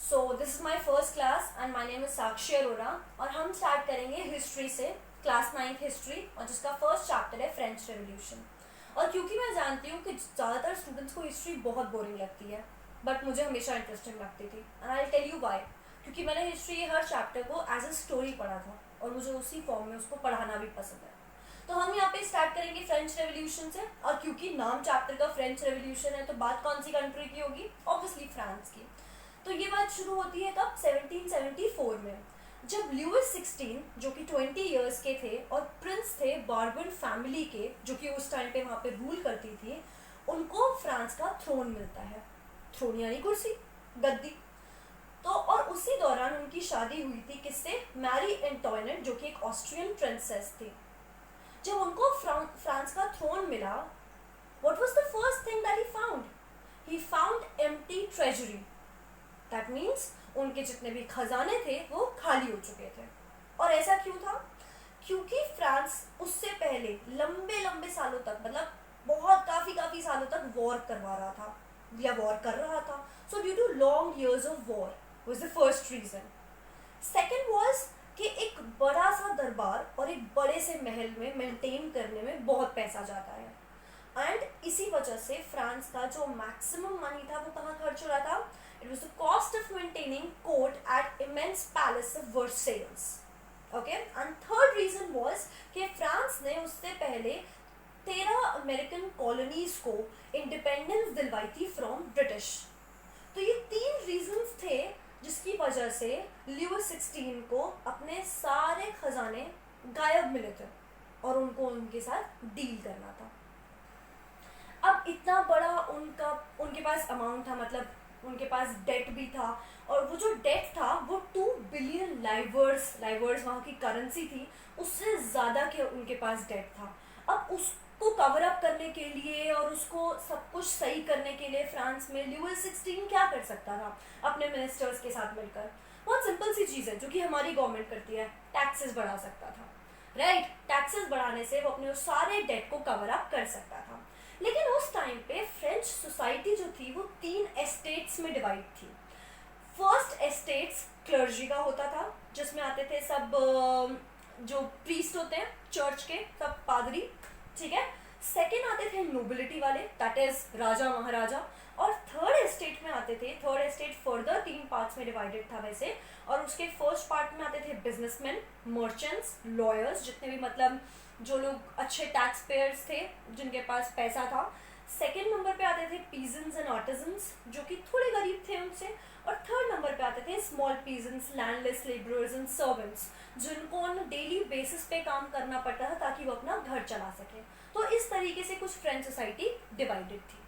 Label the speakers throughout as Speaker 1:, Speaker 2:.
Speaker 1: So this is my first class and my name is Sakshi Arora और हम start करेंगे history से, क्लास 9th हिस्ट्री, और जिसका फर्स्ट चैप्टर है फ्रेंच रेवोल्यूशन। और क्योंकि मैं जानती हूँ कि ज़्यादातर स्टूडेंट्स को हिस्ट्री बहुत बोरिंग लगती है, बट मुझे हमेशा इंटरेस्टिंग लगती थी and I tell you why. क्योंकि मैंने हिस्ट्री हर चैप्टर को एज अ स्टोरी पढ़ा था और मुझे उसी फॉर्म में उसको पढ़ाना भी पसंद है। तो हम यहाँ पे स्टार्ट करेंगे फ्रेंच रेवोल्यूशन से, और क्योंकि नाम चैप्टर का फ्रेंच रेवोल्यूशन है तो बात कौन सी कंट्री की होगी? ऑब्वियसली फ्रांस की। तो ये बात शुरू होती है तब 1774 में, जब ल्यूइस 16 जो कि 20 इयर्स के थे और प्रिंस थे बार्बन फैमिली के, जो कि उस टाइम पे वहाँ पे रूल करती थी, उनको फ्रांस का थ्रोन मिलता है। थ्रोन यानी कुर्सी, गद्दी। तो और उसी दौरान उनकी शादी हुई थी किससे? मैरी एंटोइनेट, जो कि एक ऑस्ट्रियन प्रिंसेस थी। जब उनको फ्रांस का थ्रोन मिला, what was the first thing that he found? He found empty treasury. That means उनके जितने भी खजाने थे वो खाली हो चुके थे। और ऐसा क्यों था? क्योंकि फ्रांस उससे पहले लंबे लंबे सालों तक, मतलब बहुत काफ़ी सालों तक वॉर करवा रहा था या वॉर कर रहा था। So due to long years of war was the first reason. Second was कि एक बड़ा सा दरबार और एक बड़े से महल में मेंटेन करने में बहुत पैसा जाता है, एंड इसी वजह से फ्रांस का जो मैक्सिमम मनी था वो कहाँ खर्च हो रहा था? It was the cost of maintaining court at immense palace of Versailles. Okay, and third reason was कि फ्रांस ने उससे पहले 13 अमेरिकन कॉलोनीज को इंडिपेंडेंस दिलवाई थी फ्रॉम ब्रिटिश। तो ये तीन रीजंस थे जिसकी वजह से ल्यूइस 16 को अपने सारे खजाने गायब मिले थे और उनको उनके साथ डील करना था। अब इतना बड़ा उनके पास अमाउंट था, मतलब उनके पास डेट भी था, और वो जो डेट था वो 2 बिलियन लाइवर्स वहाँ की करेंसी थी, उससे ज़्यादा के उनके पास डेट था। अब उसको कवर अप करने के लिए और उसको सब कुछ सही करने के लिए फ्रांस में ल्यूइस 16 क्या कर सकता था अपने मिनिस्टर्स के साथ मिलकर? बहुत सिंपल सी चीज़ है जो कि हमारी गवर्नमेंट करती है, टैक्सेस बढ़ा सकता था। राइट, टैक्सेस बढ़ाने से वो अपने उस सारे डेट को कवर अप कर सकता था। लेकिन उस टाइम पे फ्रेंच सोसाइटी जो थी वो 3 एस्टेट्स में डिवाइड थी। फर्स्ट एस्टेट्स क्लर्जी का होता था, जिसमें आते थे सब जो प्रीस्ट होते हैं चर्च के, सब पादरी, ठीक है। सेकेंड आते थे नोबिलिटी वाले, दैट इज राजा महाराजा। और थर्ड एस्टेट में आते थे, थर्ड एस्टेट फर्दर 3 पार्ट्स में डिवाइडेड था वैसे, और उसके फर्स्ट पार्ट में आते थे बिजनेसमैन, मर्चेंट्स, लॉयर्स, जितने भी मतलब जो लोग अच्छे टैक्स पेयर्स थे, जिनके पास पैसा था। सेकेंड नंबर पे आते थे पीजेंट्स एंड आर्टिजन्स, जो कि थोड़े गरीब थे उनसे। और थर्ड नंबर पे आते थे small peasants, landless labourers and servants, जिनको ऑन डेली बेसिस पे काम करना पड़ता था ताकि वो अपना घर चला सके। तो इस तरीके से कुछ फ्रेंच सोसाइटी डिवाइडेड थी।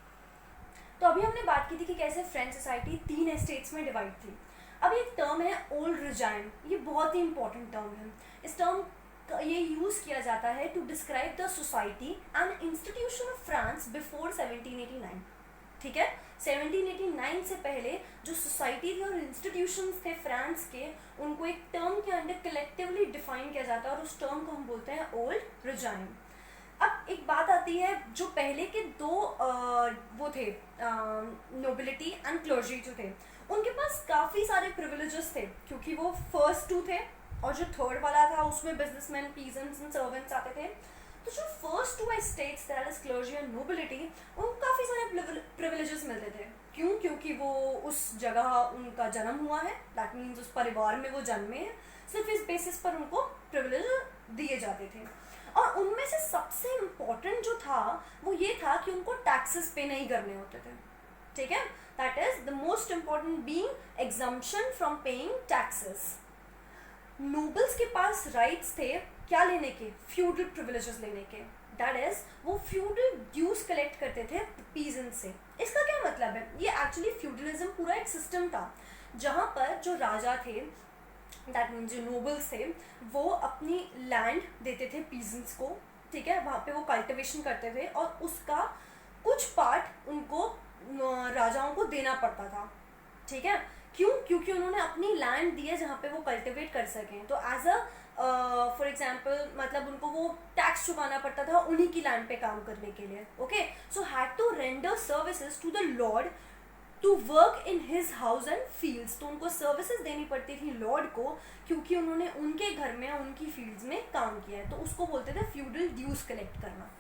Speaker 1: तो अभी हमने बात की थी कि कैसे फ्रेंच सोसाइटी 3 एस्टेट्स में डिवाइड थी। अब एक टर्म है ओल्ड रिजाइम, ये बहुत ही इंपॉर्टेंट टर्म है। इस टर्म ये यूज़ किया जाता है to describe the society and institution of France before 1789। ठीक है, 1789 से पहले जो सोसाइटी थी और इंस्टीट्यूशंस थे फ्रांस के, उनको एक टर्म के अंडर कलेक्टिवली डिफाइन किया जाता है और उस टर्म को हम बोलते हैं ओल्ड रिजाइम। अब एक बात आती है, जो पहले के दो वो थे नोबिलिटी एंड क्लर्जी जो थे, उनके पास काफ़ी सारे प्रिविलेजेस थे क्योंकि वो फर्स्ट 2 थे, और जो थर्ड वाला था उसमें बिजनेसमैन, पीजेंट्स एंड सर्वेंट्स आते थे। तो जो first 2 estates, that is clergy and nobility, उनको काफ़ी सारे प्रिविलेजेस मिलते थे। क्यों? क्योंकि वो उस जगह उनका जन्म हुआ है, दैट मीन्स उस परिवार में वो जन्मे हैं, सिर्फ इस बेसिस पर उनको प्रिविलेज दिए जाते थे। और उनमें से सबसे इम्पोर्टेंट जो था वो ये था कि उनको टैक्सेस पे नहीं करने होते थे। ठीक है, that is the most important being exemption from paying taxes. Nobles के पास राइट्स थे क्या लेने के? फ्यूडल प्रिविलेजेस लेने के, दैट इज वो फ्यूडल ड्यूज कलेक्ट करते थे पीजेंट से। इसका क्या मतलब है? ये एक्चुअली फ्यूडलिज्म पूरा एक सिस्टम था जहाँ पर जो राजा थे, दैट मीन्स जो नोबल्स थे, वो अपनी लैंड देते थे पीजेंट्स को, ठीक है, वहाँ पे वो कल्टिवेशन करते थे और उसका कुछ पार्ट उनको राजाओं को देना पड़ता था। ठीक है, क्यों? क्योंकि उन्होंने अपनी लैंड दी है जहाँ पे वो कल्टिवेट कर सकें। तो एज अ फॉर एग्जाम्पल मतलब उनको वो टैक्स चुकाना पड़ता था उन्हीं की लैंड पे काम करने के लिए। Okay, so had to render services to the lord to work in his house and fields. तो उनको सर्विसेज देनी पड़ती थी लॉर्ड को, क्योंकि उन्होंने उनके घर में उनकी फील्ड्स में काम किया है, तो उसको बोलते थे फ्यूडल ड्यूज कलेक्ट करना।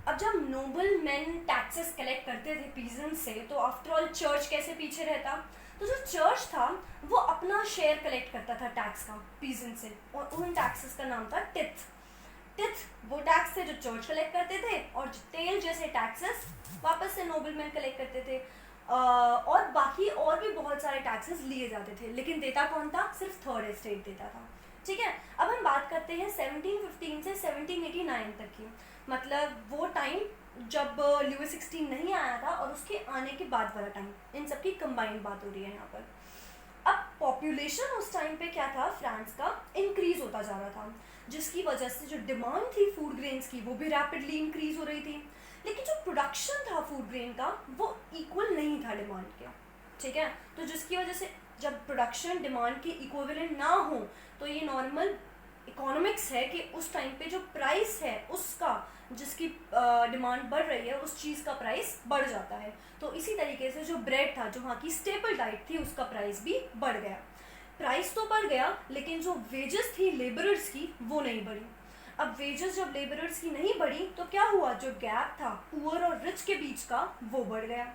Speaker 1: अब जब नोबल मैन टैक्सेस कलेक्ट करते थे पीजेंट से, तो आफ्टर ऑल चर्च कैसे पीछे रहता, तो जो चर्च था वो अपना शेयर कलेक्ट करता था टैक्स का पीजेंट से, और उन टैक्सेस का नाम था टिथ। टिथ वो टैक्स थे जो चर्च कलेक्ट करते थे, और टेल जैसे टैक्सेस वापस से नोबल मैन कलेक्ट करते थे। और बाकी और भी बहुत सारे टैक्सेस लिए जाते थे, लेकिन देता कौन था, सिर्फ थर्ड एस्टेट देता था। ठीक है, अब हम बात करते हैं 1715 से 1789 तक की, मतलब वो टाइम जब लुई 16 नहीं आया था और उसके आने के बाद वाला टाइम, इन सबकी कंबाइंड बात हो रही है यहाँ पर। अब पॉपुलेशन उस टाइम पे क्या था, फ्रांस का इंक्रीज होता जा रहा था, जिसकी वजह से जो डिमांड थी फूड ग्रेन्स की वो भी रैपिडली इंक्रीज हो रही थी, लेकिन जो प्रोडक्शन था फूड ग्रेन का वो इक्वल नहीं था डिमांड के। ठीक है, तो जिसकी वजह से जब प्रोडक्शन डिमांड के इक्विवेलेंट ना हो, तो ये नॉर्मल इकोनॉमिक्स है कि उस टाइम पे जो प्राइस है उसका, जिसकी डिमांड बढ़ रही है उस चीज़ का प्राइस बढ़ जाता है। तो इसी तरीके से जो ब्रेड था, जो वहाँ की स्टेपल डाइट थी, उसका प्राइस भी बढ़ गया। प्राइस तो बढ़ गया, लेकिन जो वेजेस थी लेबरर्स की वो नहीं बढ़ी। अब वेजेस जब लेबरर्स की नहीं बढ़ी तो क्या हुआ, जो गैप था पुअर और रिच के बीच का वो बढ़ गया।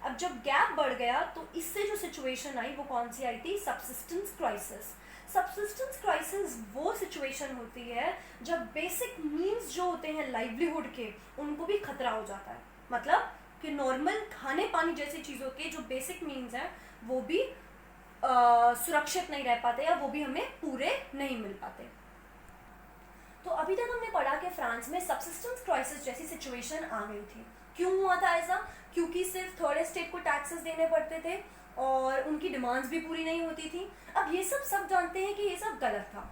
Speaker 1: अब जब गैप बढ़ गया तो इससे जो सिचुएशन आई वो कौन सी आई थी, सब्सिस्टेंस क्राइसिस। सब्सिस्टेंस क्राइसिस वो सिचुएशन होती है जब बेसिक मीन्स जो होते हैं लाइवलीहुड के, उनको भी खतरा हो जाता है। मतलब कि नॉर्मल खाने पानी जैसी चीज़ों के जो बेसिक मीन्स हैं वो भी सुरक्षित नहीं रह पाते, या वो भी हमें पूरे नहीं मिल पाते। तो अभी तक हमने पढ़ा कि फ्रांस में सब्सिस्टेंस क्राइसिस जैसी सिचुएशन आ गई थी। क्यों हुआ था ऐसा, क्योंकि सिर्फ थर्ड एस्टेट को टैक्सेस देने पड़ते थे और उनकी डिमांड्स भी पूरी नहीं होती थी। अब ये सब जानते हैं कि ये सब गलत था।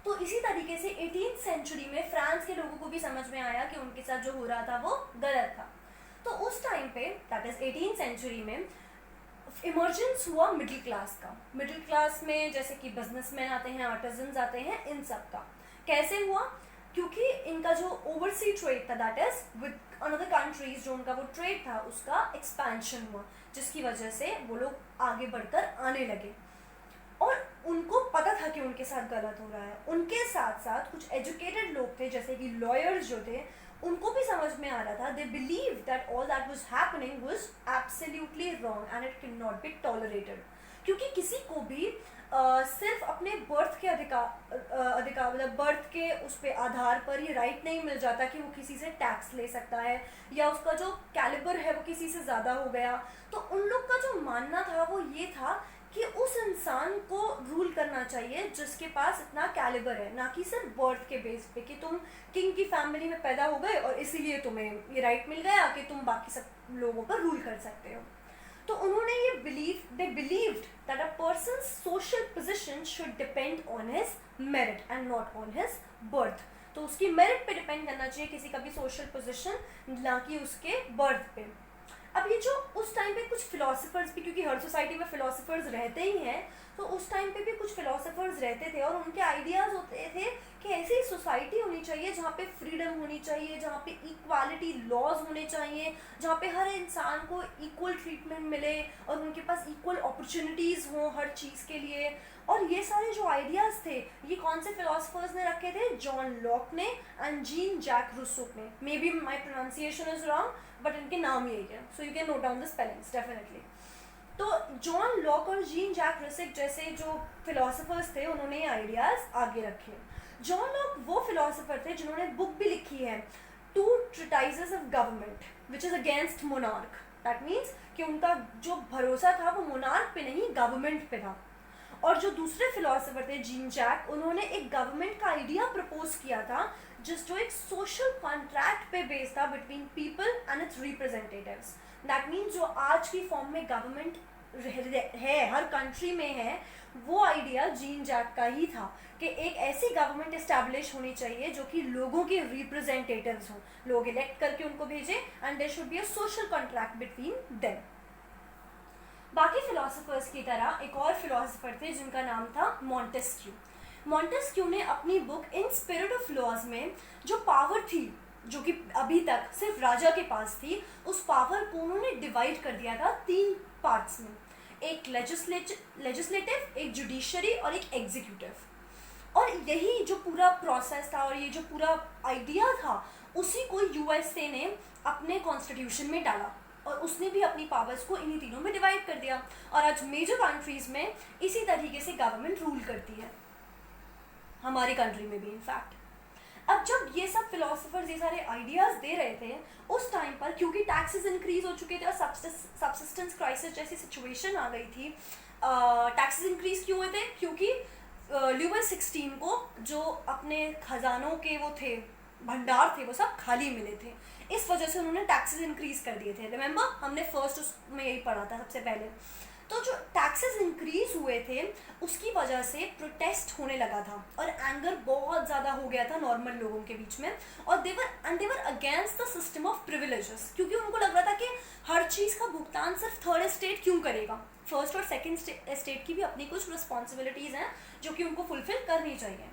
Speaker 1: तो इसी तरीके से 18th सेंचुरी में फ्रांस के लोगों को भी समझ में आया कि उनके साथ जो हो रहा था वो गलत था। तो उस टाइम पे, दैट इज 18th सेंचुरी में, इमर्जेंस हुआ मिडिल क्लास का। मिडिल क्लास में जैसे कि बिजनेसमैन आते हैं, आर्टिजन्स आते हैं, इन सब का। कैसे हुआ, क्योंकि इनका जो ओवरसी ट्रेड था, that is with another countries, जो उनका वो ट्रेड था उसका एक्सपेंशन हुआ, जिसकी वजह से वो लोग आगे बढ़कर आने लगे। और उनको पता था कि उनके साथ गलत हो रहा है। उनके साथ साथ कुछ एजुकेटेड लोग थे, जैसे कि लॉयर्स जो थे, उनको भी समझ में आ रहा था। They believe that all that was happening was absolutely wrong and it can not be tolerated. क्योंकि किसी को भी सिर्फ अपने बर्थ के अधिकार मतलब बर्थ के उस पे आधार पर ये राइट नहीं मिल जाता कि वो किसी से टैक्स ले सकता है, या उसका जो कैलिबर है वो किसी से ज़्यादा हो गया। तो उन लोग का जो मानना था वो ये था कि उस इंसान को रूल करना चाहिए जिसके पास इतना कैलिबर है, ना कि सिर्फ बर्थ के बेस पे कि तुम किंग की फैमिली में पैदा हो गए और इसीलिए तुम्हें ये राइट मिल गया कि तुम बाकी सब लोगों पर रूल कर सकते हो। तो उन्होंने ये they believed that a persons social position should depend on his merit and not on his birth. तो उसकी मेरिट पे डिपेंड करना चाहिए किसी का भी सोशल पोजीशन, ना कि उसके बर्थ पे। अब ये जो उस टाइम पे कुछ फिलोसफर्स भी, क्योंकि हर सोसाइटी में फिलोसफर्स रहते ही हैं, तो उस टाइम पे भी कुछ फिलोसफर्स रहते थे और उनके आइडियाज़ होते थे कि ऐसी सोसाइटी होनी चाहिए जहाँ पे फ्रीडम होनी चाहिए, जहाँ पे इक्वालिटी लॉज होने चाहिए, जहाँ पे हर इंसान को इक्वल ट्रीटमेंट मिले और उनके पास इक्वल अपॉर्चुनिटीज़ हों हर चीज़ के लिए। और ये सारे जो आइडियाज़ थे, ये कौन से फिलोसफर्स ने रखे थे, जॉन लॉक ने एंड जीन जैक रूसो ने। May be my pronunciation is wrong, but इनके नाम यही है, so you can note down the spellings definitely. तो जॉन लॉक और जीन जैक रूसो जैसे जो फिलोसफर्स थे, उन्होंने ये आइडियाज़ आगे रखे। जॉन लॉक वो फिलोसफर थे जिन्होंने बुक भी लिखी है, two treatises of government which is against monarch. That means कि उनका जो भरोसा था वो मोनार्क पे नहीं, गवर्नमेंट पे था। और जो दूसरे फिलोसफर थे जीन जैक, उन्होंने एक गवर्नमेंट का आइडिया प्रपोज किया था जो एक सोशल कॉन्ट्रैक्ट पे बेस्ड था between people and it's representatives. That means जो आज की फॉर्म में गवर्नमेंट है, हर कंट्री में है, वो आइडिया जीन जैक का ही था कि एक ऐसी गवर्नमेंट इस्टेब्लिश होनी चाहिए जो कि लोगों के रिप्रेजेंटेटिव्स हों, लोग इलेक्ट करके उनको भेजें, and there should be a social contract between them. बाकी फिलोसफर्स की तरह एक और फिलोसफर थे जिनका नाम था मॉन्टेस्क्यू। मॉन्टेस्क्यू ने अपनी book in spirit of laws में जो पावर थी जो कि अभी तक सिर्फ राजा के पास थी, उस पावर को उन्होंने डिवाइड कर दिया था 3 पार्ट्स में, एक लेजिस्लेटिव, एक जुडिशरी और एक एग्जीक्यूटिव। और यही जो पूरा प्रोसेस था और ये जो पूरा आइडिया था, उसी को यूएसए ने अपने कॉन्स्टिट्यूशन में डाला और उसने भी अपनी पावर्स को इन्हीं तीनों में डिवाइड कर दिया। और आज मेजर कंट्रीज में इसी तरीके से गवर्नमेंट रूल करती है, हमारी कंट्री में भी इनफैक्ट। अब जब ये सब फिलोसोफर्स ये सारे आइडियाज दे रहे थे उस टाइम पर, क्योंकि टैक्सेस इंक्रीज हो चुके थे और सब्सिस्टेंस क्राइसिस जैसी सिचुएशन आ गई थी। टैक्सेस इंक्रीज क्यों हुए थे? क्योंकि ल्यूइस 16 को जो अपने खजानों के वो थे, भंडार थे, वो सब खाली मिले थे, इस वजह से उन्होंने टैक्सेस इंक्रीज कर दिए थे। रिमेंबर, हमने फर्स्ट उसमें यही पढ़ा था सबसे पहले। तो जो टैक्सेस इंक्रीज हुए थे उसकी वजह से प्रोटेस्ट होने लगा था और एंगर बहुत ज़्यादा हो गया था नॉर्मल लोगों के बीच में, और they were against the system of privileges, क्योंकि उनको लग रहा था कि हर चीज़ का भुगतान सिर्फ थर्ड एस्टेट क्यों करेगा, फर्स्ट और सेकंड एस्टेट की भी अपनी कुछ रिस्पॉन्सिबिलिटीज़ हैं जो कि उनको फुलफिल करनी चाहिए।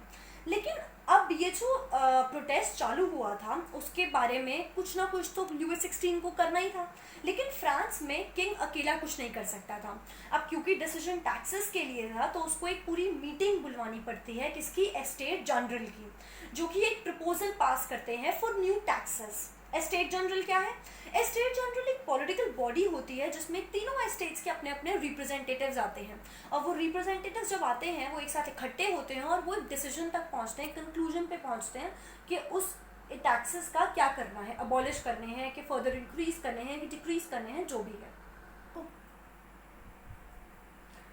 Speaker 1: लेकिन अब ये जो प्रोटेस्ट चालू हुआ था उसके बारे में कुछ ना कुछ तो ल्यूइस 16 को करना ही था, लेकिन फ्रांस में किंग अकेला कुछ नहीं कर सकता था। अब क्योंकि डिसीजन टैक्सेस के लिए था तो उसको एक पूरी मीटिंग बुलवानी पड़ती है, किसकी? एस्टेट जनरल की, जो कि एक प्रपोजल पास करते हैं for new taxes. Estate general क्या है? एस्टेट जनरल एक पॉलिटिकल बॉडी होती है जिसमें तीनों एस्टेट्स के अपने अपने रिप्रेजेंटेटिव्स आते हैं, और वो रिप्रेजेंटेटिव्स जब आते हैं वो एक साथ इकट्ठे होते हैं और वो एक डिसीजन तक पहुंचते हैं, कंक्लूजन पे पहुंचते हैं कि उस टैक्सेस का क्या करना है, अबॉलिश करने हैं कि फर्दर इंक्रीज करने हैं कि डिक्रीज करने हैं, जो भी है।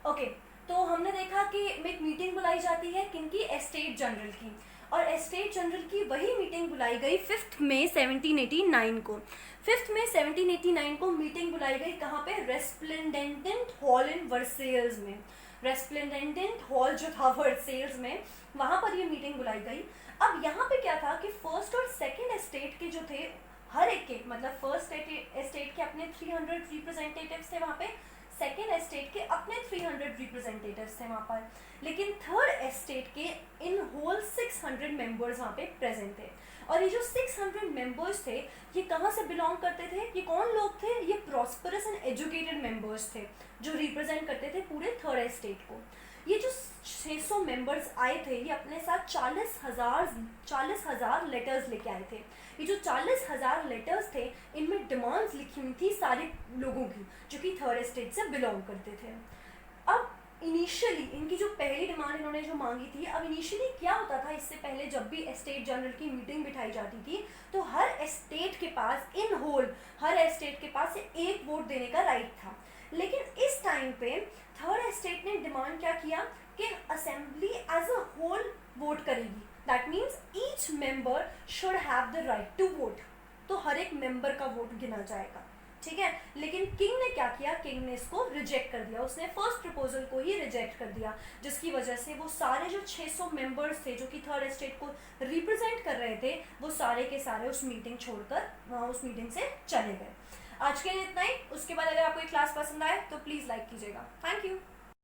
Speaker 1: ओके, तो हमने देखा कि एक मीटिंग बुलाई जाती है किनकी? एस्टेट जनरल की, और एस्टेट जनरल की वही मीटिंग बुलाई गई 5 मई 1789 को। 5 मई 1789 को मीटिंग बुलाई गई कहाँ पे? रेस्प्लेंडेंट हॉल इन वर्सेल्स में। रेस्प्लेंडेंट हॉल जो था वर्सेल्स में, वहाँ पर ये मीटिंग बुलाई गई। अब यहाँ पे क्या था कि फर्स्ट और सेकंड एस्टेट के जो थे, हर एक के, मतलब फर्स्ट एस्टेट के अपने 300 रिप्रेजेंटेटिव्स थे वहाँ पे, सेकेंड एस्टेट के अपने 300 रिप्रेजेंटेटिव्स थे वहाँ पर, लेकिन थर्ड एस्टेट के इन होल 600 मेंबर्स वहाँ पे प्रेजेंट थे। और ये जो 600 मेंबर्स थे ये कहाँ से बिलोंग करते थे? ये कौन लोग थे? ये प्रॉस्परस एंड एजुकेटेड मेंबर्स थे जो रिप्रेजेंट करते थे पूरे थर्ड एस्टेट को। ये जो 600 मेंबर्स आए थे ये अपने साथ 40,000 लेटर्स लेके आए थे। ये जो 40,000 लेटर्स थे इनमें डिमांड्स लिखी हुई थी सारे लोगों की जो कि थर्ड एस्टेट से बिलोंग करते थे। अब इनिशियली इनकी जो पहली डिमांड इन्होंने जो मांगी थी, अब इनिशियली क्या होता था, इससे पहले जब भी एस्टेट जनरल की मीटिंग बिठाई जाती थी तो हर एस्टेट के पास इन होल, हर एस्टेट के पास एक वोट देने का राइट था। लेकिन इस टाइम पे थर्ड एस्टेट ने डिमांड क्या किया कि assembly as a whole vote करेगी, that means each member should have the right to vote, तो हर एक मेंबर का वोट गिना जाएगा, ठीक है। लेकिन किंग ने क्या किया? किंग ने इसको रिजेक्ट कर दिया, उसने फर्स्ट प्रपोजल को ही रिजेक्ट कर दिया, जिसकी वजह से वो सारे जो 600 मेंबर्स थे जो कि थर्ड एस्टेट को रिप्रेजेंट कर रहे थे वो सारे के सारे उस मीटिंग छोड़कर वहाँ उस मीटिंग से चले गए। आज के लिए इतना ही। उसके बाद अगर आपको ये क्लास पसंद आए तो प्लीज़ लाइक कीजिएगा। Thank you.